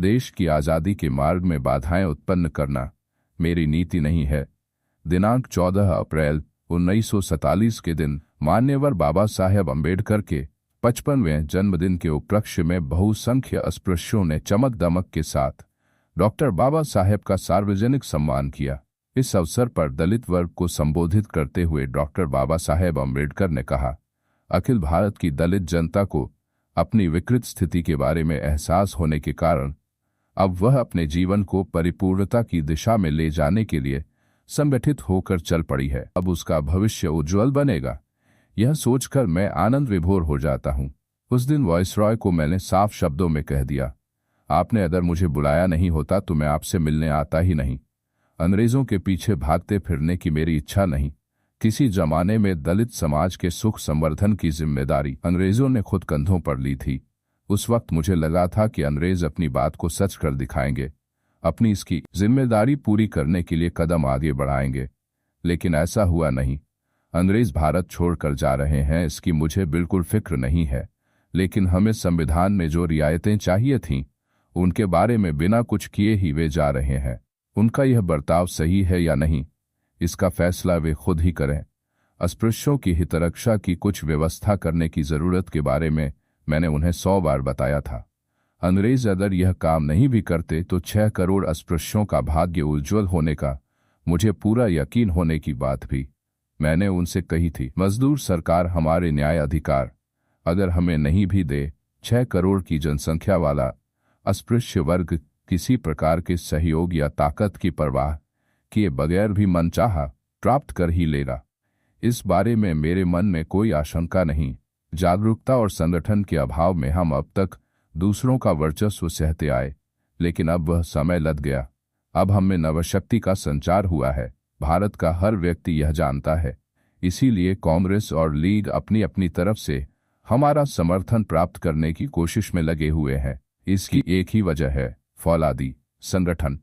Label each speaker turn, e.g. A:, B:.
A: देश की आज़ादी के मार्ग में बाधाएं उत्पन्न करना मेरी नीति नहीं है। दिनांक 14 अप्रैल 1947 के दिन मान्यवर बाबा साहेब अम्बेडकर के 55वें जन्मदिन के उपलक्ष्य में बहुसंख्य अस्पृश्यों ने चमक दमक के साथ डॉक्टर बाबा साहेब का सार्वजनिक सम्मान किया। इस अवसर पर दलित वर्ग को संबोधित करते हुए डॉक्टर बाबा साहेब अम्बेडकर ने कहा, अखिल भारत की दलित जनता को अपनी विकृत स्थिति के बारे में एहसास होने के कारण अब वह अपने जीवन को परिपूर्णता की दिशा में ले जाने के लिए संगठित होकर चल पड़ी है। अब उसका भविष्य उज्ज्वल बनेगा। यह सोचकर मैं आनंद विभोर हो जाता हूँ। उस दिन वायसरॉय को मैंने साफ शब्दों में कह दिया, आपने अगर मुझे बुलाया नहीं होता तो मैं आपसे मिलने आता ही नहीं। अंग्रेजों के पीछे भागते फिरने की मेरी इच्छा नहीं। किसी जमाने में दलित समाज के सुख संवर्धन की जिम्मेदारी अंग्रेजों ने खुद कंधों पर ली थी। उस वक्त मुझे लगा था कि अंग्रेज अपनी बात को सच कर दिखाएंगे, अपनी इसकी जिम्मेदारी पूरी करने के लिए कदम आगे बढ़ाएंगे, लेकिन ऐसा हुआ नहीं। अंग्रेज भारत छोड़कर जा रहे हैं इसकी मुझे बिल्कुल फिक्र नहीं है, लेकिन हमें संविधान में जो रियायतें चाहिए थीं उनके बारे में बिना कुछ किए ही वे जा रहे हैं। उनका यह बर्ताव सही है या नहीं, इसका फैसला वे खुद ही करें। अस्पृश्यों की हितरक्षा की कुछ व्यवस्था करने की जरूरत के बारे में मैंने उन्हें 100 बार बताया था। अंग्रेज अगर यह काम नहीं भी करते तो 6 करोड़ अस्पृश्यों का भाग्य उज्ज्वल होने का मुझे पूरा यकीन होने की बात भी मैंने उनसे कही थी। मजदूर सरकार हमारे न्याय अधिकार अगर हमें नहीं भी दे, 6 करोड़ की जनसंख्या वाला अस्पृश्य वर्ग किसी प्रकार के सहयोग या ताकत की परवाह किए बगैर भी मनचाहा प्राप्त कर ही लेगा। इस बारे में मेरे मन में कोई आशंका नहीं। जागरूकता और संगठन के अभाव में हम अब तक दूसरों का वर्चस्व सहते आए, लेकिन अब वह समय लद गया। अब हम में नवशक्ति का संचार हुआ है। भारत का हर व्यक्ति यह जानता है। इसीलिए कांग्रेस और लीग अपनी अपनी तरफ से हमारा समर्थन प्राप्त करने की कोशिश में लगे हुए हैं। इसकी एक ही वजह है, फौलादी संगठन।